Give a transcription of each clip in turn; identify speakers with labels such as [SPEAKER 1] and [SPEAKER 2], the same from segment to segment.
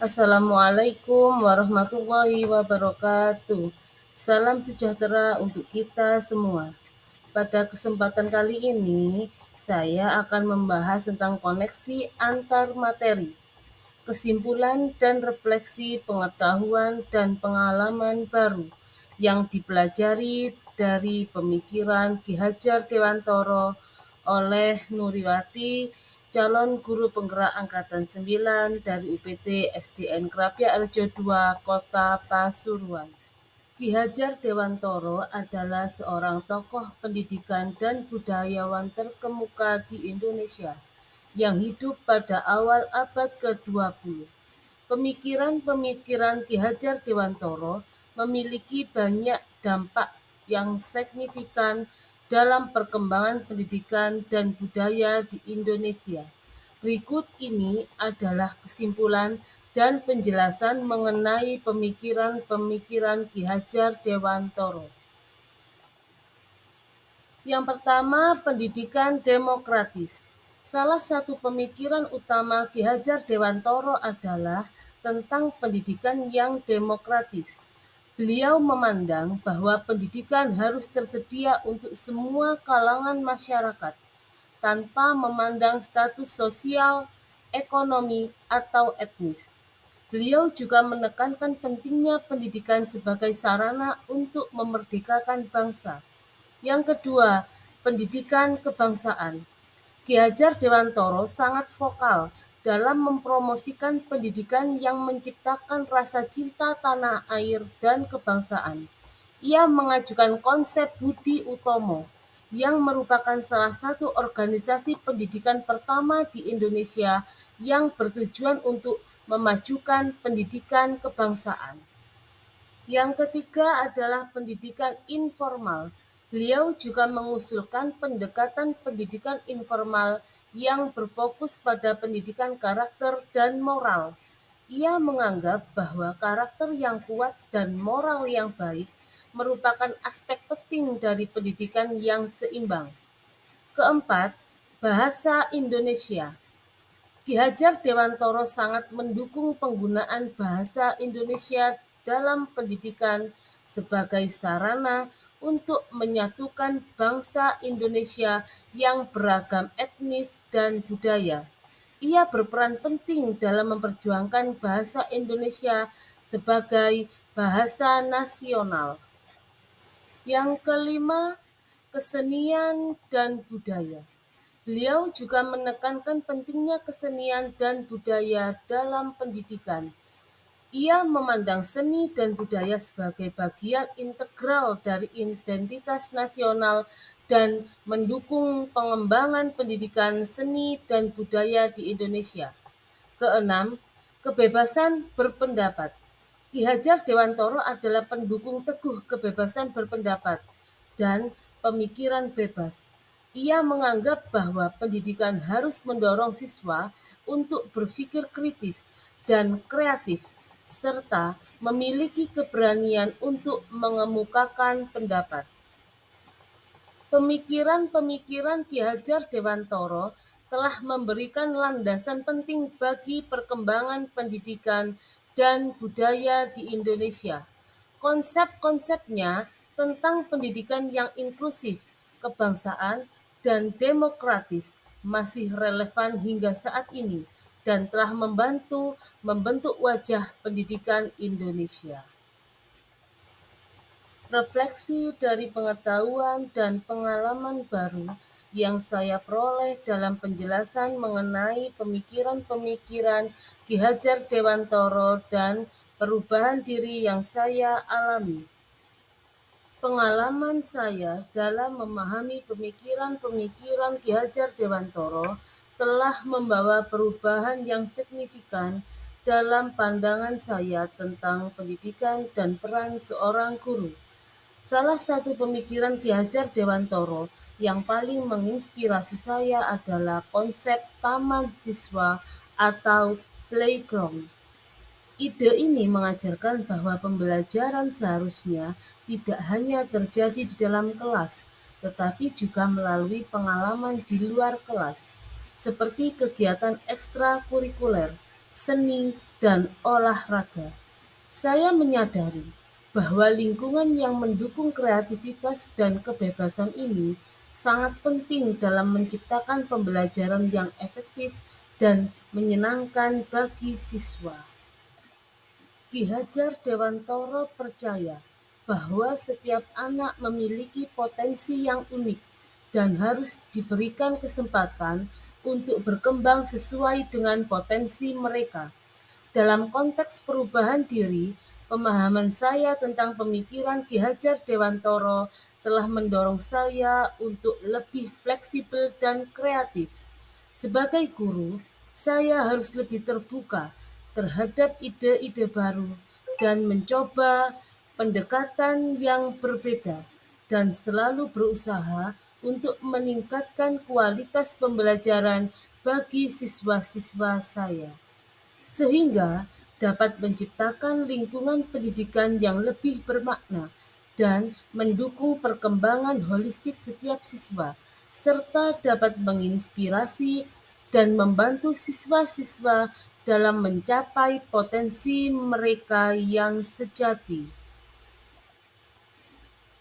[SPEAKER 1] Assalamualaikum warahmatullahi wabarakatuh. Salam sejahtera untuk kita semua. Pada kesempatan kali ini, saya akan membahas tentang koneksi antar materi, kesimpulan dan refleksi pengetahuan dan pengalaman baru yang dipelajari dari pemikiran Ki Hajar Dewantoro oleh Nuriwati, calon guru penggerak angkatan 9 dari UPT SDN Krapia Arjo II, Kota Pasuruan. Ki Hajar Dewantoro adalah seorang tokoh pendidikan dan budayawan terkemuka di Indonesia yang hidup pada awal abad ke-20. Pemikiran-pemikiran Ki Hajar Dewantoro memiliki banyak dampak yang signifikan dalam perkembangan pendidikan dan budaya di Indonesia. Berikut ini adalah kesimpulan dan penjelasan mengenai pemikiran-pemikiran Ki Hajar Dewantoro. Yang pertama, pendidikan demokratis. Salah satu pemikiran utama Ki Hajar Dewantoro adalah tentang pendidikan yang demokratis. Beliau memandang bahwa pendidikan harus tersedia untuk semua kalangan masyarakat, tanpa memandang status sosial, ekonomi, atau etnis. Beliau juga menekankan pentingnya pendidikan sebagai sarana untuk memerdekakan bangsa. Yang kedua, pendidikan kebangsaan. Ki Hajar Dewantoro sangat vokal dalam mempromosikan pendidikan yang menciptakan rasa cinta tanah air dan kebangsaan. Ia mengajukan konsep Budi Utomo, yang merupakan salah satu organisasi pendidikan pertama di Indonesia yang bertujuan untuk memajukan pendidikan kebangsaan. Yang ketiga adalah pendidikan informal. Beliau juga mengusulkan pendekatan pendidikan informal yang berfokus pada pendidikan karakter dan moral. Ia menganggap bahwa karakter yang kuat dan moral yang baik merupakan aspek penting dari pendidikan yang seimbang. Keempat, bahasa Indonesia. Ki Hajar Dewantoro sangat mendukung penggunaan bahasa Indonesia dalam pendidikan sebagai sarana untuk menyatukan bangsa Indonesia yang beragam etnis dan budaya. Ia berperan penting dalam memperjuangkan bahasa Indonesia sebagai bahasa nasional. Yang kelima, kesenian dan budaya. Beliau juga menekankan pentingnya kesenian dan budaya dalam pendidikan. Ia memandang seni dan budaya sebagai bagian integral dari identitas nasional dan mendukung pengembangan pendidikan seni dan budaya di Indonesia. Keenam, kebebasan berpendapat. Ki Hajar Dewantoro adalah pendukung teguh kebebasan berpendapat dan pemikiran bebas. Ia menganggap bahwa pendidikan harus mendorong siswa untuk berpikir kritis dan kreatif, serta memiliki keberanian untuk mengemukakan pendapat. Pemikiran-pemikiran Ki Hajar Dewantoro telah memberikan landasan penting bagi perkembangan pendidikan dan budaya di Indonesia. Konsep-konsepnya tentang pendidikan yang inklusif, kebangsaan, dan demokratis masih relevan hingga saat ini dan telah membantu membentuk wajah pendidikan Indonesia. Refleksi dari pengetahuan dan pengalaman baru yang saya peroleh dalam penjelasan mengenai pemikiran-pemikiran Ki Hajar Dewantoro dan perubahan diri yang saya alami. Pengalaman saya dalam memahami pemikiran-pemikiran Ki Hajar Dewantoro telah membawa perubahan yang signifikan dalam pandangan saya tentang pendidikan dan peran seorang guru. Salah satu pemikiran Ki Hajar Dewantoro yang paling menginspirasi saya adalah konsep taman siswa atau playground. Ide ini mengajarkan bahwa pembelajaran seharusnya tidak hanya terjadi di dalam kelas, tetapi juga melalui pengalaman di luar kelas, seperti kegiatan ekstrakurikuler, seni, dan olahraga. Saya menyadari bahwa lingkungan yang mendukung kreativitas dan kebebasan ini sangat penting dalam menciptakan pembelajaran yang efektif dan menyenangkan bagi siswa. Ki Hajar Dewantara percaya bahwa setiap anak memiliki potensi yang unik dan harus diberikan kesempatan untuk berkembang sesuai dengan potensi mereka. Dalam konteks perubahan diri, pemahaman saya tentang pemikiran Ki Hajar Dewantara telah mendorong saya untuk lebih fleksibel dan kreatif. Sebagai guru, saya harus lebih terbuka terhadap ide-ide baru dan mencoba pendekatan yang berbeda dan selalu berusaha untuk meningkatkan kualitas pembelajaran bagi siswa-siswa saya sehingga dapat menciptakan lingkungan pendidikan yang lebih bermakna dan mendukung perkembangan holistik setiap siswa, serta dapat menginspirasi dan membantu siswa-siswa dalam mencapai potensi mereka yang sejati.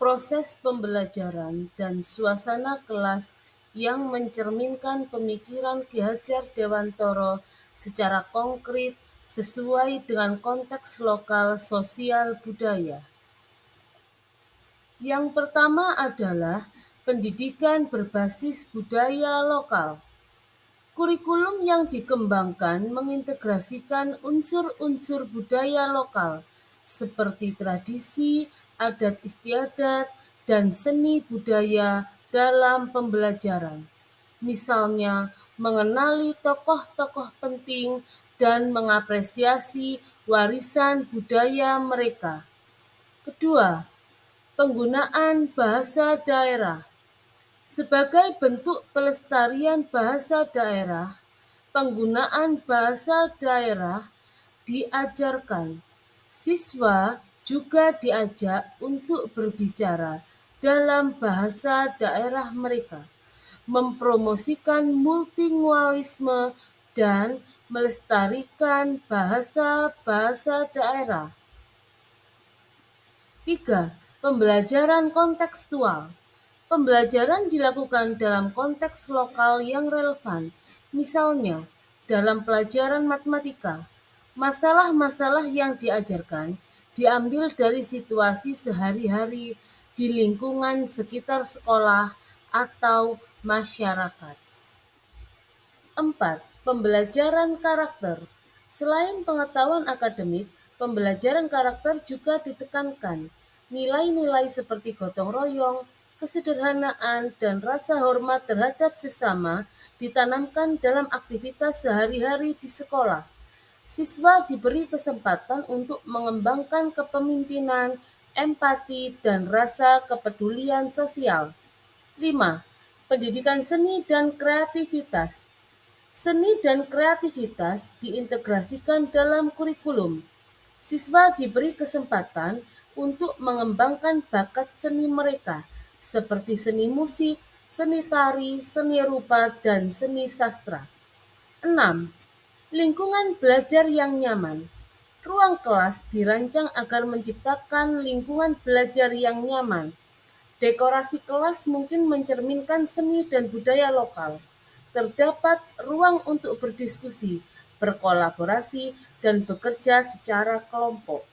[SPEAKER 1] Proses pembelajaran dan suasana kelas yang mencerminkan pemikiran Ki Hajar Dewantara secara konkret sesuai dengan konteks lokal sosial budaya. Yang pertama adalah pendidikan berbasis budaya lokal. Kurikulum yang dikembangkan mengintegrasikan unsur-unsur budaya lokal seperti tradisi, adat istiadat, dan seni budaya dalam pembelajaran. Misalnya, mengenali tokoh-tokoh penting dan mengapresiasi warisan budaya mereka. Kedua, penggunaan bahasa daerah. Sebagai bentuk pelestarian bahasa daerah, penggunaan bahasa daerah diajarkan. Siswa juga diajak untuk berbicara dalam bahasa daerah mereka, mempromosikan multilingualisme dan melestarikan bahasa-bahasa daerah. 3. Pembelajaran kontekstual. Pembelajaran dilakukan dalam konteks lokal yang relevan, misalnya dalam pelajaran matematika. Masalah-masalah yang diajarkan diambil dari situasi sehari-hari di lingkungan sekitar sekolah atau masyarakat. 4. Pembelajaran karakter. Selain pengetahuan akademik, pembelajaran karakter juga ditekankan. Nilai-nilai seperti gotong royong, kesederhanaan, dan rasa hormat terhadap sesama ditanamkan dalam aktivitas sehari-hari di sekolah. Siswa diberi kesempatan untuk mengembangkan kepemimpinan, empati, dan rasa kepedulian sosial. 5. Pendidikan seni dan kreativitas. Seni dan kreativitas diintegrasikan dalam kurikulum. Siswa diberi kesempatan untuk mengembangkan bakat seni mereka, seperti seni musik, seni tari, seni rupa, dan seni sastra. 6. Lingkungan belajar yang nyaman. Ruang kelas dirancang agar menciptakan lingkungan belajar yang nyaman. Dekorasi kelas mungkin mencerminkan seni dan budaya lokal. Terdapat ruang untuk berdiskusi, berkolaborasi, dan bekerja secara kelompok.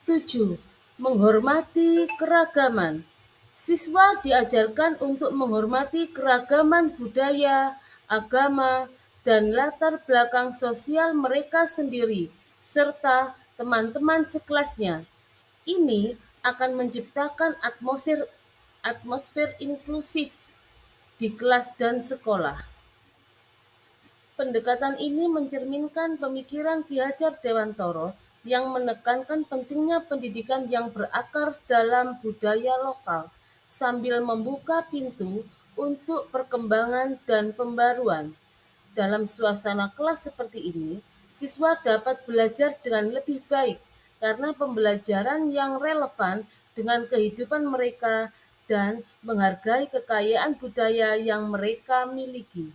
[SPEAKER 1] 7. Menghormati keragaman. Siswa diajarkan untuk menghormati keragaman budaya, agama, dan latar belakang sosial mereka sendiri, serta teman-teman sekelasnya. Ini akan menciptakan atmosfer inklusif di kelas dan sekolah. Pendekatan ini mencerminkan pemikiran Ki Hajar Dewantara yang menekankan pentingnya pendidikan yang berakar dalam budaya lokal, sambil membuka pintu untuk perkembangan dan pembaruan. Dalam suasana kelas seperti ini, siswa dapat belajar dengan lebih baik karena pembelajaran yang relevan dengan kehidupan mereka dan menghargai kekayaan budaya yang mereka miliki.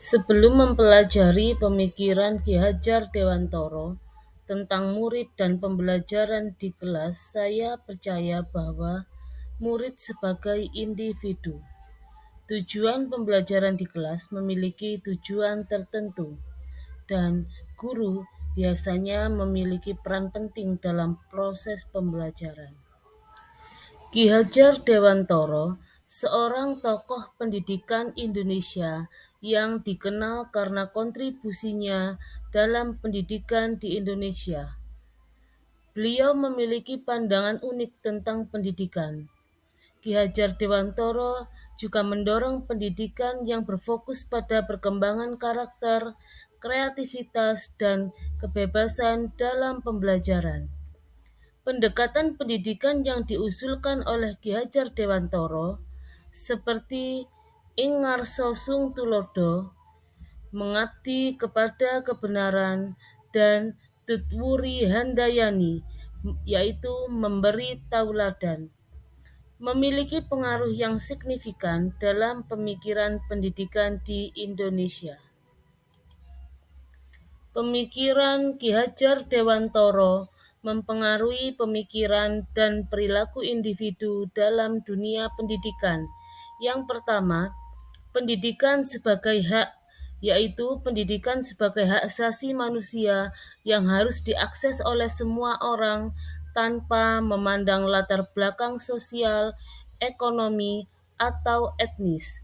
[SPEAKER 1] Sebelum mempelajari pemikiran Ki Hajar Dewantara tentang murid dan pembelajaran di kelas, saya percaya bahwa murid sebagai individu. Tujuan pembelajaran di kelas memiliki tujuan tertentu, dan guru biasanya memiliki peran penting dalam proses pembelajaran. Ki Hajar Dewantara, seorang tokoh pendidikan Indonesia yang dikenal karena kontribusinya dalam pendidikan di Indonesia. Beliau memiliki pandangan unik tentang pendidikan. Ki Hajar Dewantara juga mendorong pendidikan yang berfokus pada perkembangan karakter, kreativitas, dan kebebasan dalam pembelajaran. Pendekatan pendidikan yang diusulkan oleh Ki Hajar Dewantara seperti Ing Ngarsa Sung Tulodo, mengabdi kepada kebenaran, dan Tutwuri Handayani, yaitu memberi tauladan, memiliki pengaruh yang signifikan dalam pemikiran pendidikan di Indonesia. Pemikiran Ki Hajar Dewantara mempengaruhi pemikiran dan perilaku individu dalam dunia pendidikan. Yang pertama, pendidikan sebagai hak, yaitu pendidikan sebagai hak asasi manusia yang harus diakses oleh semua orang tanpa memandang latar belakang sosial, ekonomi, atau etnis.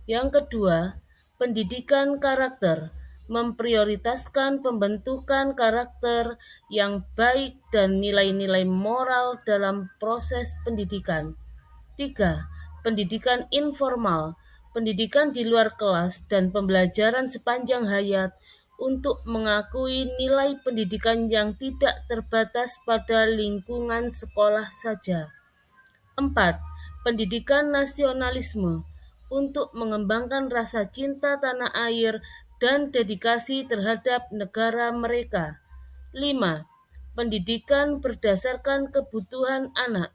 [SPEAKER 1] Yang kedua, pendidikan karakter memprioritaskan pembentukan karakter yang baik dan nilai-nilai moral dalam proses pendidikan. 3. Pendidikan informal, pendidikan di luar kelas dan pembelajaran sepanjang hayat untuk mengakui nilai pendidikan yang tidak terbatas pada lingkungan sekolah saja. 4. Pendidikan nasionalisme untuk mengembangkan rasa cinta tanah air dan dedikasi terhadap negara mereka. 5. Pendidikan berdasarkan kebutuhan anak.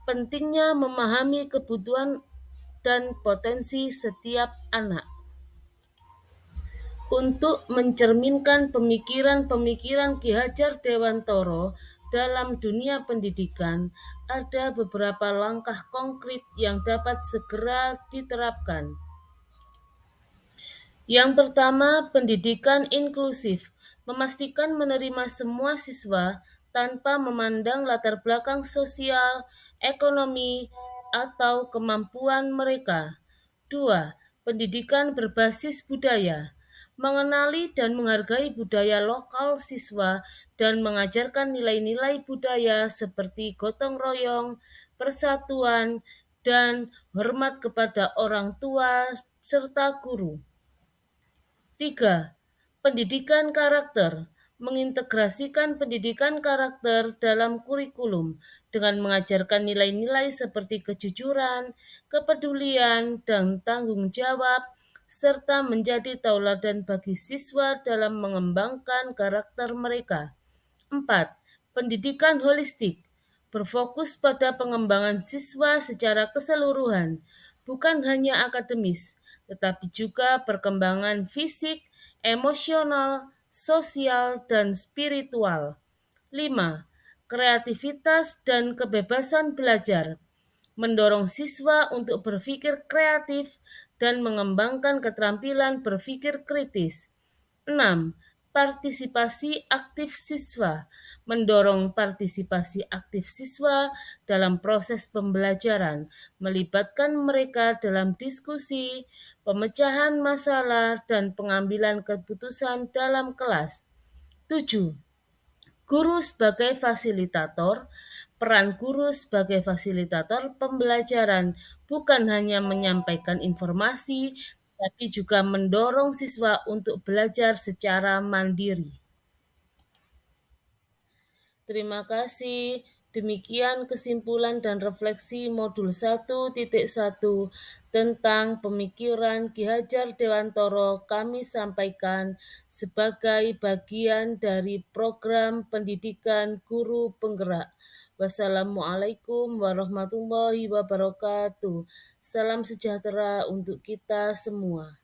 [SPEAKER 1] Pentingnya memahami kebutuhan dan potensi setiap anak. Untuk mencerminkan pemikiran-pemikiran Ki Hajar Dewantara dalam dunia pendidikan, ada beberapa langkah konkret yang dapat segera diterapkan. Yang pertama, pendidikan inklusif, memastikan menerima semua siswa tanpa memandang latar belakang sosial, ekonomi, atau kemampuan mereka. 2. Pendidikan berbasis budaya, mengenali dan menghargai budaya lokal siswa dan mengajarkan nilai-nilai budaya seperti gotong royong, persatuan, dan hormat kepada orang tua serta guru. 3. Pendidikan karakter, mengintegrasikan pendidikan karakter dalam kurikulum dengan mengajarkan nilai-nilai seperti kejujuran, kepedulian, dan tanggung jawab, serta menjadi tauladan bagi siswa dalam mengembangkan karakter mereka. 4. Pendidikan holistik, berfokus pada pengembangan siswa secara keseluruhan, bukan hanya akademis, tetapi juga perkembangan fisik, emosional, sosial, dan spiritual. 5. Kreativitas dan kebebasan belajar, mendorong siswa untuk berpikir kreatif dan mengembangkan keterampilan berpikir kritis. 6. Partisipasi aktif siswa, mendorong partisipasi aktif siswa dalam proses pembelajaran, melibatkan mereka dalam diskusi, pemecahan masalah, dan pengambilan keputusan dalam kelas. 7. Guru sebagai fasilitator, peran guru sebagai fasilitator pembelajaran bukan hanya menyampaikan informasi, tapi juga mendorong siswa untuk belajar secara mandiri. Terima kasih. Demikian kesimpulan dan refleksi modul 1.1 tentang pemikiran Ki Hajar Dewantara kami sampaikan sebagai bagian dari program pendidikan guru penggerak. Wassalamualaikum warahmatullahi wabarakatuh. Salam sejahtera untuk kita semua.